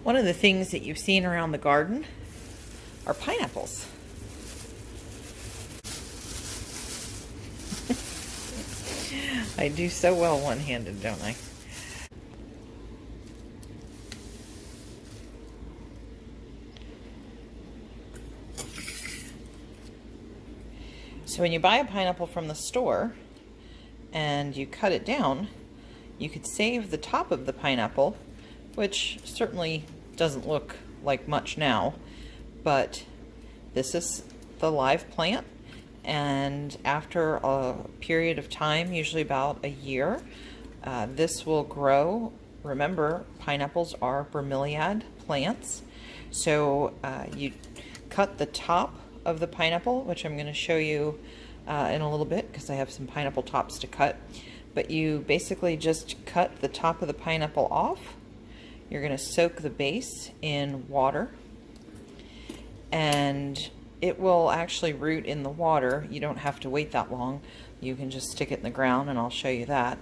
One of the things that you've seen around the garden are pineapples. I do so well one-handed, don't I? So when you buy a pineapple from the store and you cut it down, you could save the top of the pineapple, which certainly doesn't look like much now, but this is the live plant, and after a period of time, usually about a year, this will grow. Remember, pineapples are bromeliad plants, so you cut the top of the pineapple, which I'm going to show you in a little bit because I have some pineapple tops to cut, but you basically just cut the top of the pineapple off. You're going to soak the base in water, and it will actually root in the water. You don't have to wait that long. You can just stick it in the ground, and I'll show you that.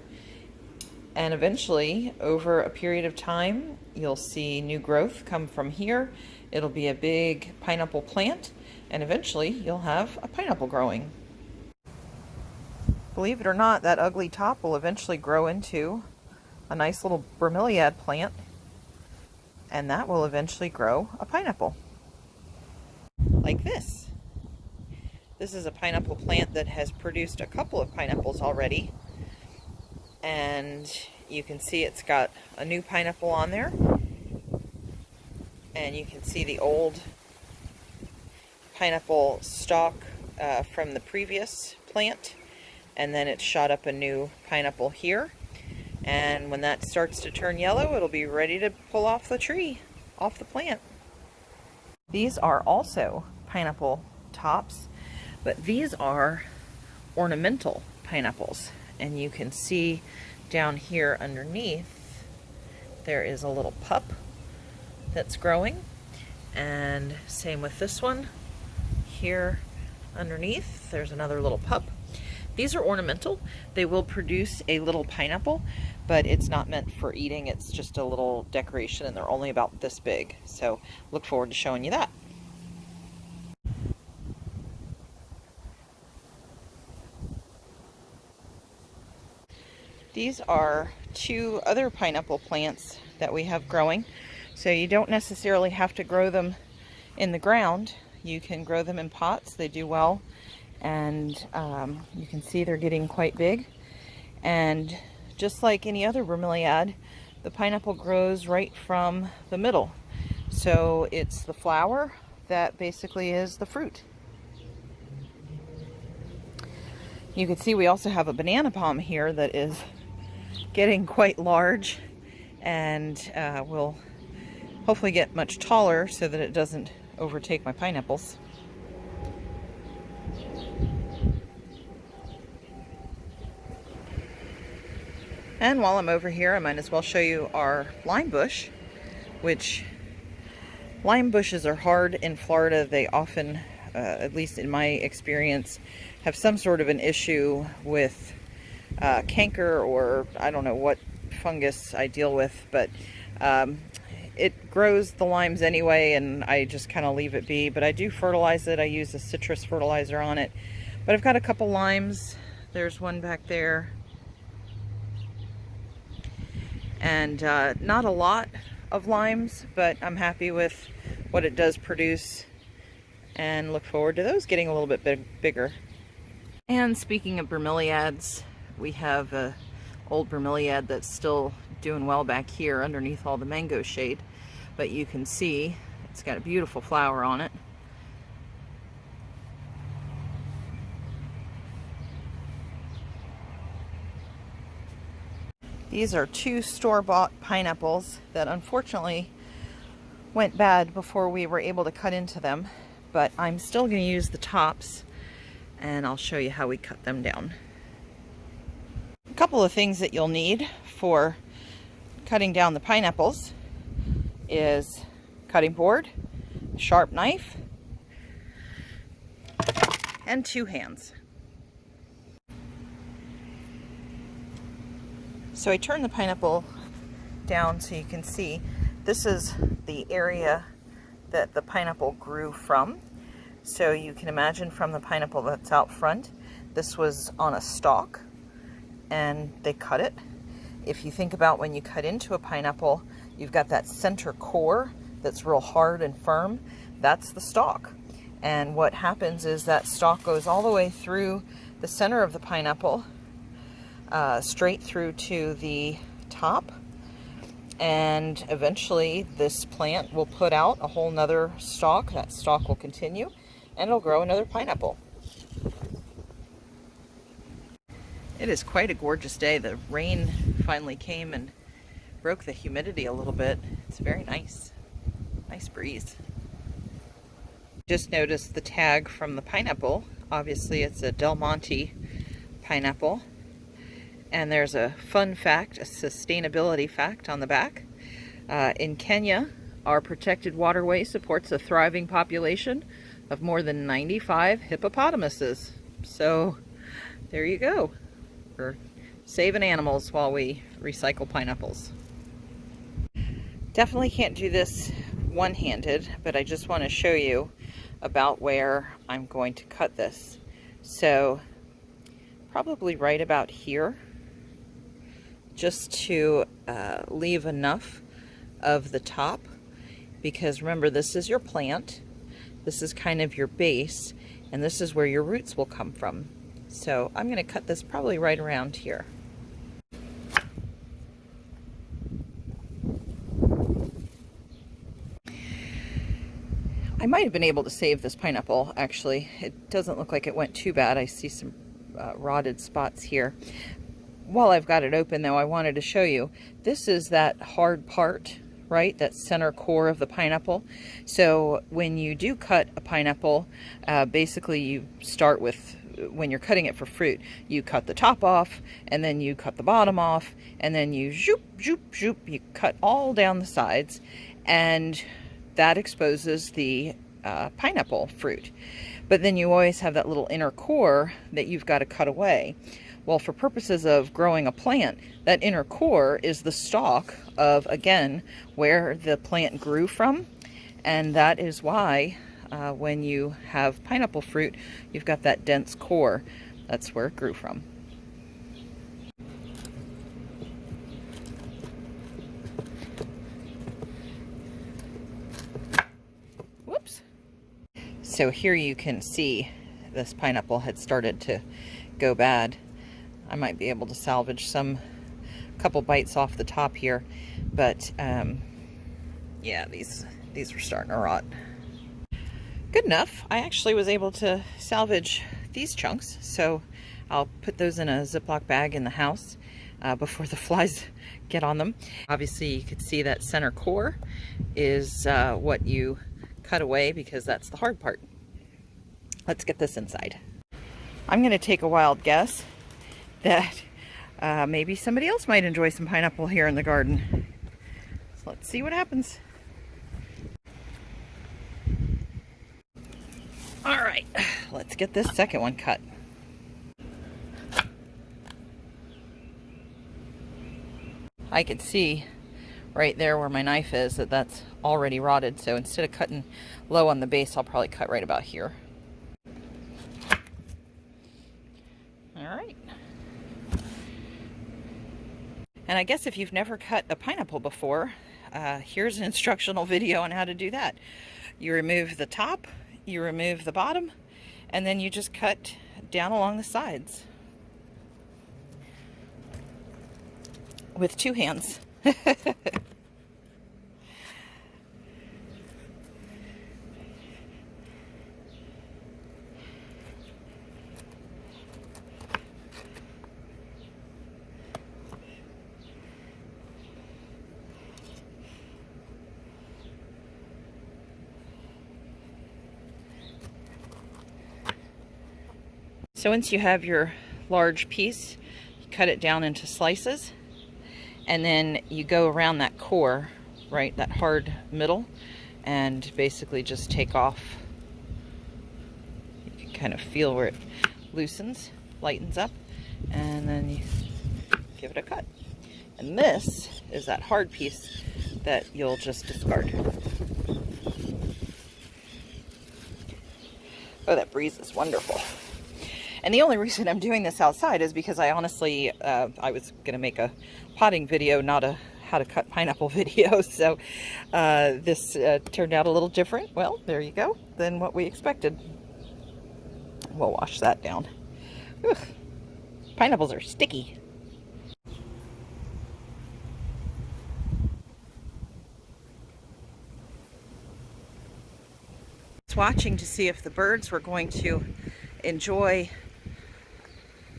And eventually, over a period of time, you'll see new growth come from here. It'll be a big pineapple plant, and eventually you'll have a pineapple growing. Believe it or not, that ugly top will eventually grow into a nice little bromeliad plant, and that will eventually grow a pineapple. Like this. This is a pineapple plant that has produced a couple of pineapples already, and you can see it's got a new pineapple on there, and you can see the old pineapple stalk from the previous plant, and then it shot up a new pineapple here, and when that starts to turn yellow, it'll be ready to pull off the tree, off the plant. These are also pineapple tops, but these are ornamental pineapples, and you can see down here underneath there is a little pup that's growing, and same with this one here underneath there's another little pup. These are ornamental. They will produce a little pineapple, but it's not meant for eating. It's just a little decoration, and they're only about this big, so look forward to showing you that. These are two other pineapple plants that we have growing. So you don't necessarily have to grow them in the ground. You can grow them in pots. They do well. And you can see they're getting quite big. And just like any other bromeliad, the pineapple grows right from the middle. So it's the flower that basically is the fruit. You can see we also have a banana palm here that is getting quite large, and will hopefully get much taller so that it doesn't overtake my pineapples. And while I'm over here, I might as well show you our lime bush, which lime bushes are hard in Florida. They often, at least in my experience, have some sort of an issue with canker, or I don't know what fungus I deal with, but it grows the limes anyway, and I just kind of leave it be. But I do fertilize it. I use a citrus fertilizer on it. But I've got a couple limes. There's one back there. And not a lot of limes, but I'm happy with what it does produce, and look forward to those getting a little bit bigger. And speaking of bromeliads, we have a old bromeliad that's still doing well back here underneath all the mango shade, but you can see it's got a beautiful flower on it. These are two store-bought pineapples that unfortunately went bad before we were able to cut into them, but I'm still going to use the tops, and I'll show you how we cut them down. A couple of things that you'll need for cutting down the pineapples is cutting board, a sharp knife, and 2 hands. So I turn the pineapple down so you can see This is the area that the pineapple grew from. So you can imagine from the pineapple that's out front, this was on a stalk and they cut it. If you think about when you cut into a pineapple, you've got that center core that's real hard and firm. That's the stalk. And what happens is that stalk goes all the way through the center of the pineapple, straight through to the top. And eventually this plant will put out a whole nother stalk. That stalk will continue and it'll grow another pineapple. It is quite a gorgeous day. The rain finally came and broke the humidity a little bit. It's very nice. Nice breeze. Just noticed the tag from the pineapple. Obviously it's a Del Monte pineapple. And there's a fun fact, a sustainability fact on the back. In Kenya, our protected waterway supports a thriving population of more than 95 hippopotamuses. So there you go. We're saving animals while we recycle pineapples. Definitely can't do this one-handed, but I just want to show you about where I'm going to cut this. So probably right about here, just to leave enough of the top, because remember, this is your plant, this is kind of your base, and this is where your roots will come from. So I'm going to cut this probably right around here. I might have been able to save this pineapple, actually. It doesn't look like it went too bad. I see some rotted spots here. While I've got it open though, I wanted to show you, this is that hard part, right? That center core of the pineapple. So when you do cut a pineapple, basically you start with, when you're cutting it for fruit, you cut the top off, and then you cut the bottom off, and then you zoop, zoop, zoop, you cut all down the sides, and that exposes the pineapple fruit. But then you always have that little inner core that you've got to cut away. Well, for purposes of growing a plant, that inner core is the stalk of, again, where the plant grew from. And that is why when you have pineapple fruit, you've got that dense core. That's where it grew from. Whoops. So here you can see this pineapple had started to go bad. I might be able to salvage couple bites off the top here, but yeah, these were starting to rot. Good enough. I actually was able to salvage these chunks, so I'll put those in a Ziploc bag in the house before the flies get on them. Obviously, you could see that center core is what you cut away, because that's the hard part. Let's get this inside. I'm going to take a wild guess that maybe somebody else might enjoy some pineapple here in the garden. So let's see what happens. All right, let's get this second one cut. I can see right there where my knife is that that's already rotted, so instead of cutting low on the base, I'll probably cut right about here. All right. And I guess if you've never cut a pineapple before, here's an instructional video on how to do that. You remove the top, you remove the bottom, and then you just cut down along the sides with two hands. So once you have your large piece, you cut it down into slices, and then you go around that core, right, that hard middle, and basically just take off. You can kind of feel where it loosens, lightens up, and then you give it a cut. And this is that hard piece that you'll just discard. Oh, that breeze is wonderful. And the only reason I'm doing this outside is because I honestly, I was going to make a potting video, not a how to cut pineapple video. So this turned out a little different. Well, there you go, than what we expected. We'll wash that down. Ugh. Pineapples are sticky. Watching to see if the birds were going to enjoy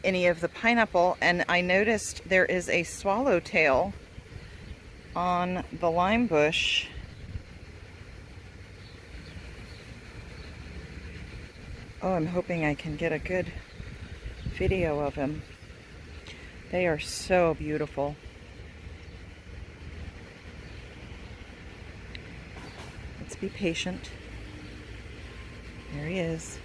any of the pineapple, and I noticed there is a swallowtail on the lime bush. Oh, I'm hoping I can get a good video of him. They are so beautiful. Let's be patient. There he is.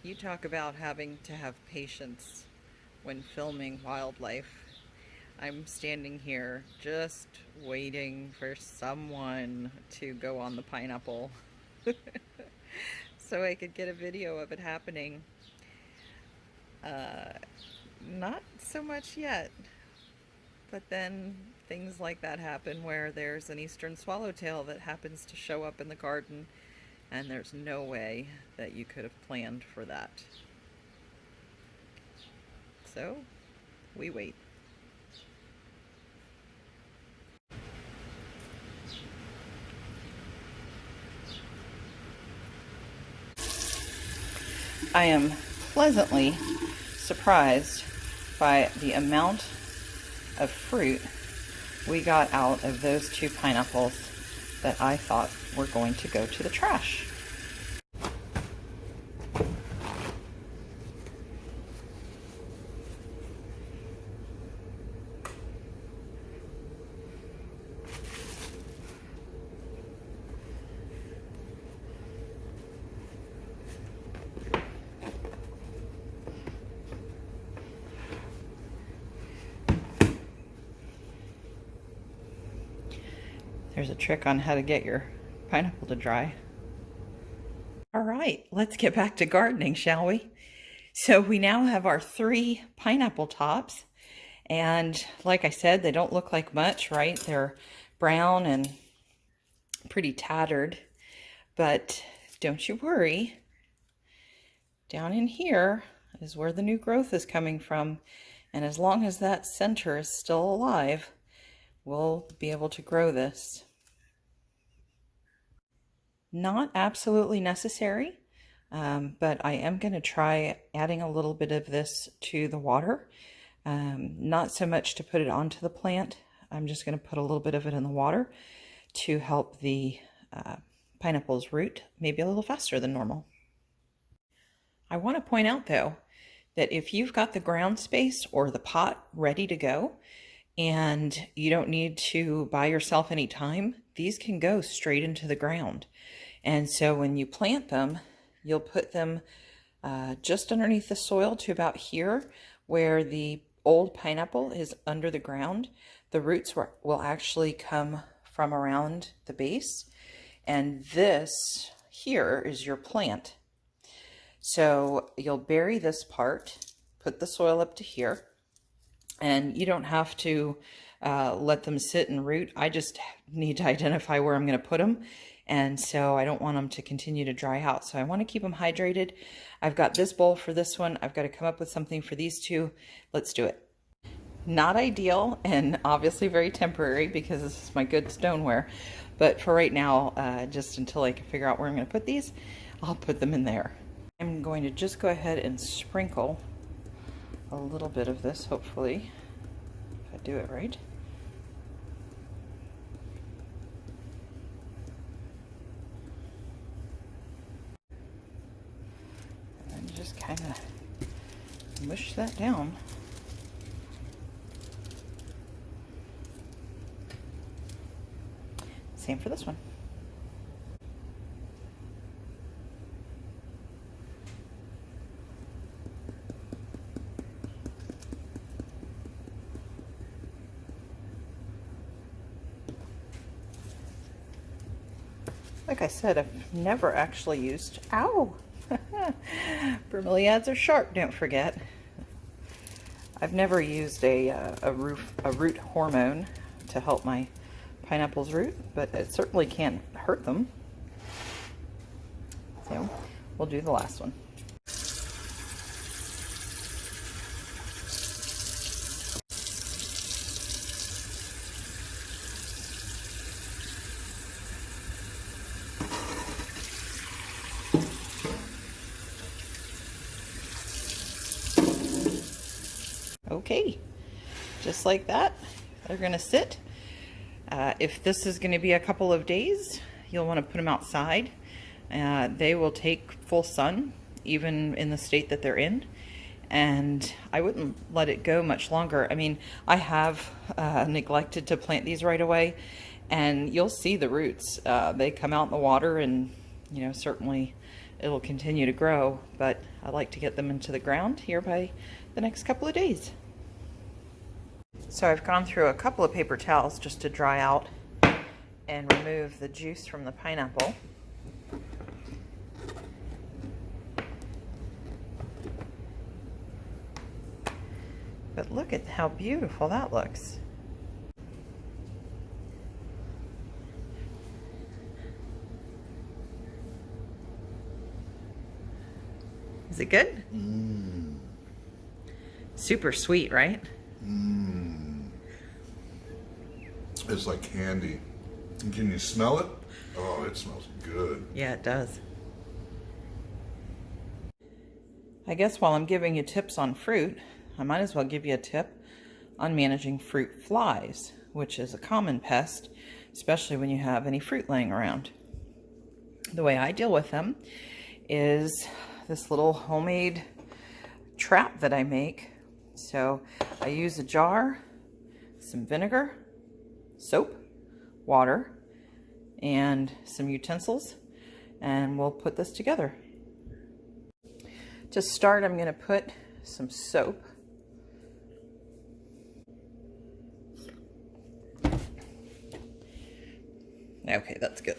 You talk about having to have patience when filming wildlife. I'm standing here just waiting for someone to go on the pineapple so I could get a video of it happening. Not so much yet, but then things like that happen where there's an eastern swallowtail that happens to show up in the garden, and there's no way that you could have planned for that. So we wait. I am pleasantly surprised by the amount of fruit we got out of those 2 pineapples that I thought were going to go to the trash. There's a trick on how to get your pineapple to dry. All right, let's get back to gardening, shall we? So we now have our 3 pineapple tops, and like I said, they don't look like much, right? They're brown and pretty tattered, but don't you worry. Down in here is where the new growth is coming from, and as long as that center is still alive, we'll be able to grow this. Not absolutely necessary, but I am going to try adding a little bit of this to the water. Not so much to put it onto the plant. I'm just going to put a little bit of it in the water to help the pineapple's root maybe a little faster than normal. I want to point out though that if you've got the ground space or the pot ready to go and you don't need to buy yourself any time, these can go straight into the ground. And so when you plant them, you'll put them just underneath the soil to about here where the old pineapple is under the ground. The roots will actually come from around the base, and this here is your plant. So you'll bury this part, put the soil up to here, and you don't have to let them sit and root. I just need to identify where I'm going to put them, And so I don't want them to continue to dry out. So I want to keep them hydrated. I've got this bowl for this one. I've got to come up with something for these two. Let's do it. Not ideal and obviously very temporary because this is my good stoneware. But for right now, just until I can figure out where I'm going to put these, I'll put them in there. I'm going to just go ahead and sprinkle a little bit of this, hopefully, if I do it right. And just kind of mush that down. Same for this one. Like I said, I've never actually used, ow! Bromeliads are sharp, don't forget. I've never used a root hormone to help my pineapple's root, but it certainly can't hurt them. So we'll do the last one. Okay, just like that, they're gonna sit. If this is gonna be a couple of days, you'll wanna put them outside. They will take full sun, even in the state that they're in. And I wouldn't let it go much longer. I mean, I have neglected to plant these right away, and you'll see the roots. They come out in the water, and you know, certainly it'll continue to grow, but I like to get them into the ground here by the next couple of days. So I've gone through a couple of paper towels just to dry out and remove the juice from the pineapple. But look at how beautiful that looks. Is it good? Mmm. Super sweet, right? Mmm. It's like candy. Can you smell it? Oh, it smells good. Yeah, it does. I guess while I'm giving you tips on fruit, I might as well give you a tip on managing fruit flies, which is a common pest, especially when you have any fruit laying around. The way I deal with them is this little homemade trap that I make. So I use a jar, some vinegar, soap, water, and some utensils, and we'll put this together. To start, I'm going to put some soap. Okay, that's good.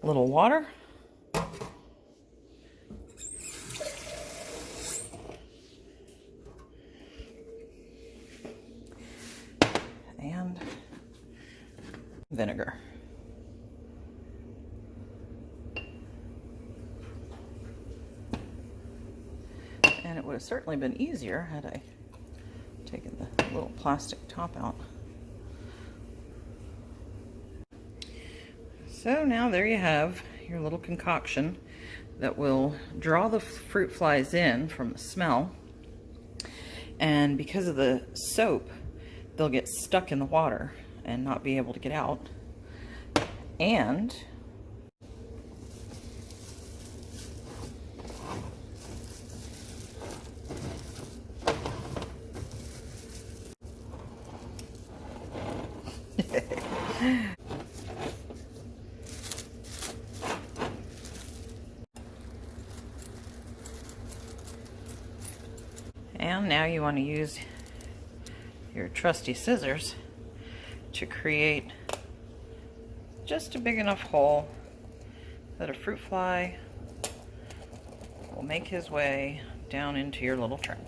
A little water. And vinegar. And it would have certainly been easier had I taken the little plastic top out. So now there you have your little concoction that will draw the fruit flies in from the smell. And because of the soap, they'll get stuck in the water and not be able to get out. And and now you want to use your trusty scissors to create just a big enough hole that a fruit fly will make his way down into your little trap.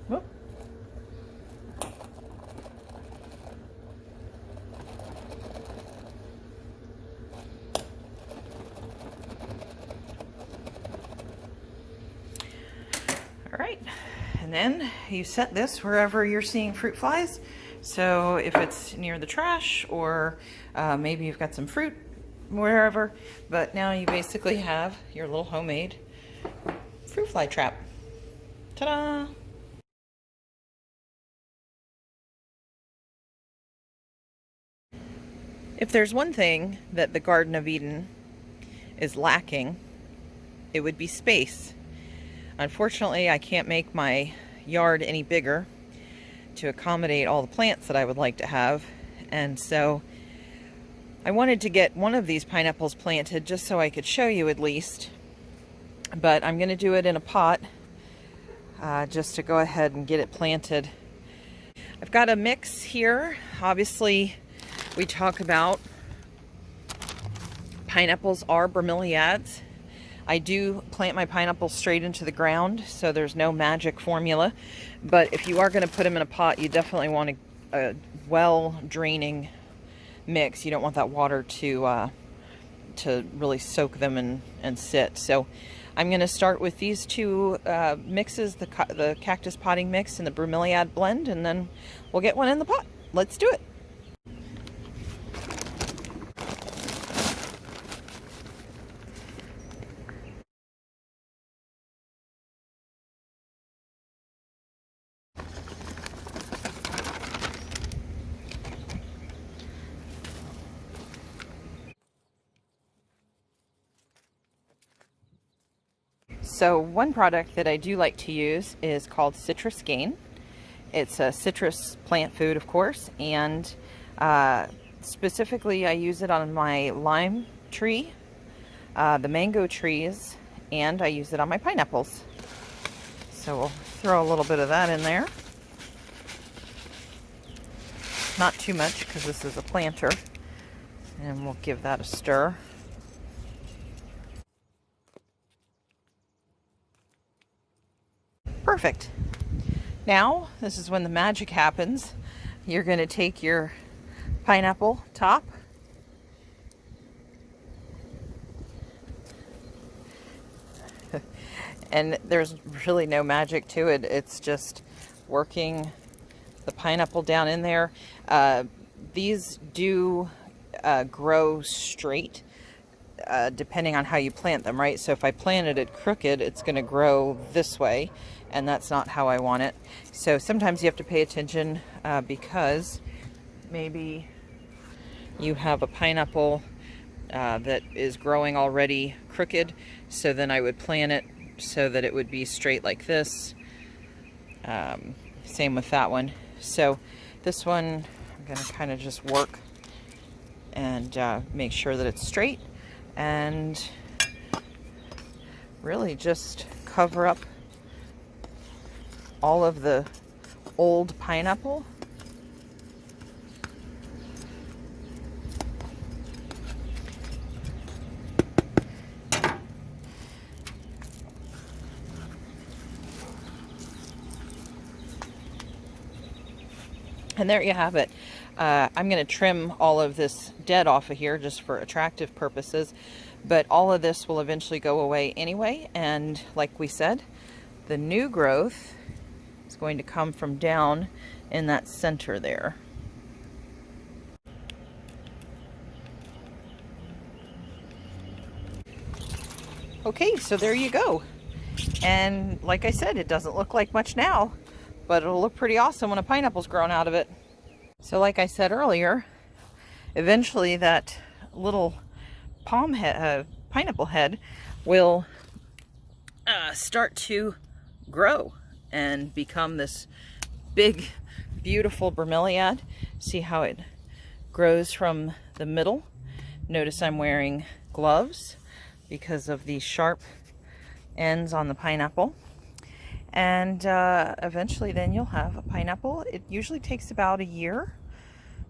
Whoop. All right, and then you set this wherever you're seeing fruit flies. So if it's near the trash, or maybe you've got some fruit wherever, but now you basically have your little homemade fruit fly trap. Ta-da! If there's one thing that the Garden of Eden is lacking, it would be space. Unfortunately, I can't make my yard any bigger to accommodate all the plants that I would like to have, and so I wanted to get one of these pineapples planted just so I could show you at least, but I'm going to do it in a pot just to go ahead and get it planted. I've got a mix here. Obviously, we talk about pineapples are bromeliads. I do plant my pineapples straight into the ground, so there's no magic formula. But if you are going to put them in a pot, you definitely want a well-draining mix. You don't want that water to really soak them and sit. So I'm going to start with these two mixes, the cactus potting mix and the bromeliad blend, and then we'll get one in the pot. Let's do it. So one product that I do like to use is called Citrus Gain. It's a citrus plant food, of course, and specifically I use it on my lime tree, the mango trees, and I use it on my pineapples. So we'll throw a little bit of that in there. Not too much because this is a planter, and we'll give that a stir. Perfect. Now, this is when the magic happens. You're going to take your pineapple top, and there's really no magic to it. It's just working the pineapple down in there. These do grow straight depending on how you plant them, right? So if I planted it crooked, it's going to grow this way, and that's not how I want it. So sometimes you have to pay attention because maybe you have a pineapple that is growing already crooked, so then I would plant it so that it would be straight like this. Same with that one. So this one, I'm going to kind of just work and make sure that it's straight, and really just cover up all of the old pineapple. And there you have it. I'm going to trim all of this dead off of here just for attractive purposes, but all of this will eventually go away anyway. And like we said, the new growth is going to come from down in that center there. Okay, so there you go. And like I said, it doesn't look like much now, but it'll look pretty awesome when a pineapple's grown out of it. So like I said earlier, eventually that little pineapple head will start to grow and become this big, beautiful bromeliad. See how it grows from the middle? Notice I'm wearing gloves because of the sharp ends on the pineapple. And eventually then you'll have a pineapple. It usually takes about a year,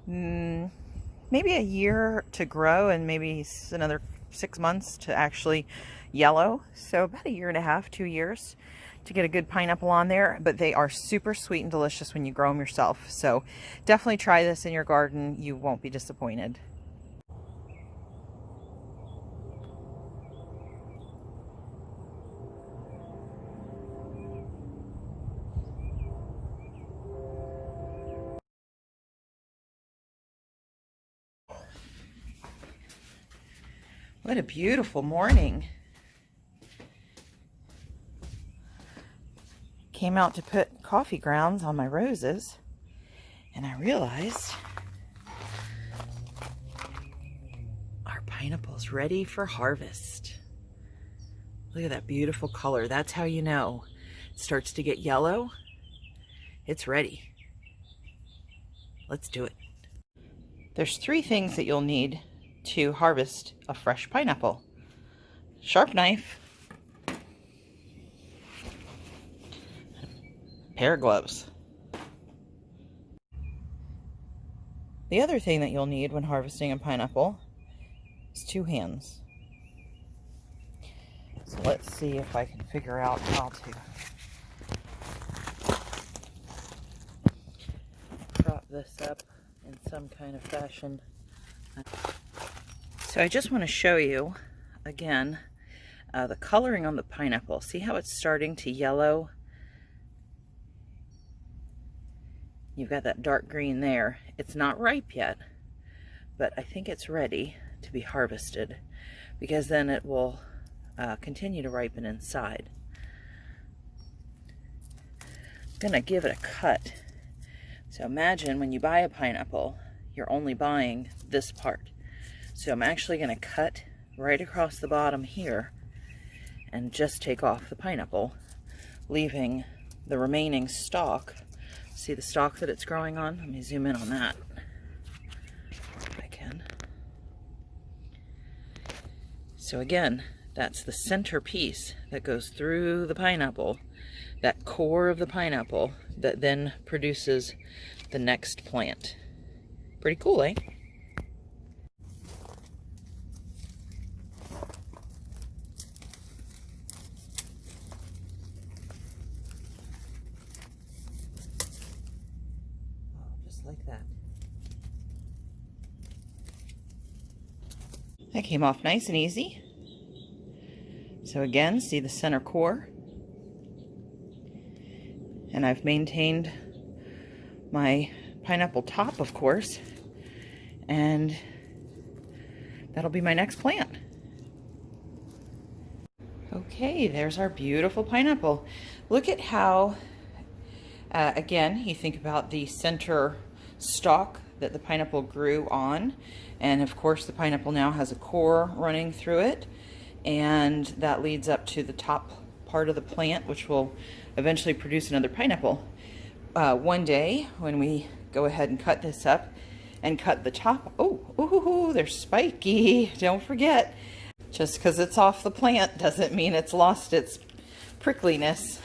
maybe a year to grow, and maybe another 6 months to actually yellow. So about a year and a half, 2 years to get a good pineapple on there. But they are super sweet and delicious when you grow them yourself. So definitely try this in your garden. You won't be disappointed. What a beautiful morning. Came out to put coffee grounds on my roses, and I realized our pineapple's ready for harvest. Look at that beautiful color. That's how you know it starts to get yellow. It's ready. Let's do it. There's 3 things that you'll need to harvest a fresh pineapple. Sharp knife, pair of gloves. The other thing that you'll need when harvesting a pineapple is 2 hands. So let's see if I can figure out how to prop this up in some kind of fashion. So I just want to show you again the coloring on the pineapple. See how it's starting to yellow? You've got that dark green there. It's not ripe yet, but I think it's ready to be harvested because then it will continue to ripen inside. I'm gonna give it a cut. So imagine when you buy a pineapple, you're only buying this part. So I'm actually gonna cut right across the bottom here and just take off the pineapple, leaving the remaining stalk. See the stalk that it's growing on? Let me zoom in on that if I can. So again, that's the center piece that goes through the pineapple, that core of the pineapple that then produces the next plant. Pretty cool, eh? Just like that. That came off nice and easy. So again, see the center core. And I've maintained my pineapple top, of course, and that'll be my next plant. Okay, there's our beautiful pineapple. Look at how, again, you think about the center stalk that the pineapple grew on, and of course the pineapple now has a core running through it, and that leads up to the top part of the plant, which will eventually produce another pineapple. One day when we go ahead and cut this up and cut the top, oh, they're spiky, don't forget. Just because it's off the plant doesn't mean it's lost its prickliness.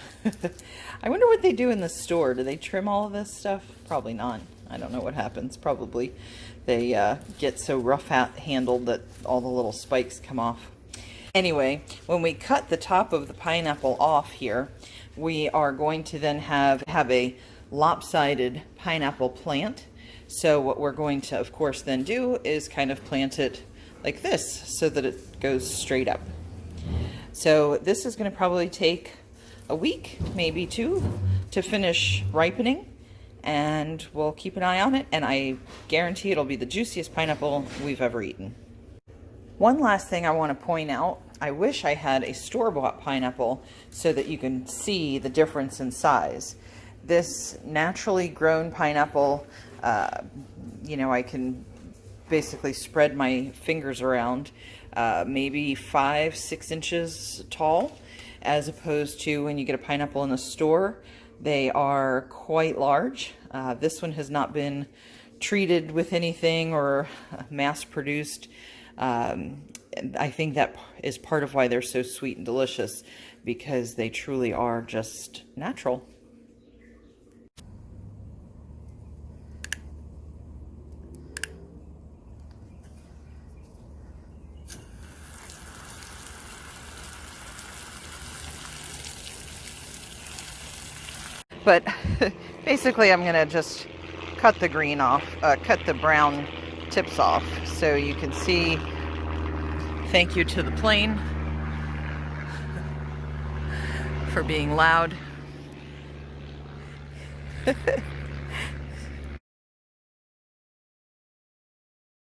I wonder what they do in the store. Do they trim all of this stuff? Probably not. I don't know what happens. Probably they get so rough-handled that all the little spikes come off. Anyway, when we cut the top of the pineapple off here, we are going to then have a lopsided pineapple plant. So what we're going to, of course, then do is kind of plant it like this so that it goes straight up. So this is going to probably take a week, maybe 2, to finish ripening, and we'll keep an eye on it, and I guarantee it'll be the juiciest pineapple we've ever eaten. One last thing I want to point out, I wish I had a store-bought pineapple so that you can see the difference in size. This naturally grown pineapple, you know, I can basically spread my fingers around, maybe 5-6 inches tall, as opposed to when you get a pineapple in the store, they are quite large. This one has not been treated with anything or mass produced. I think that is part of why they're so sweet and delicious, because they truly are just natural. But basically I'm gonna just cut the green off, cut the brown tips off, so you can see. Thank you to the plane for being loud.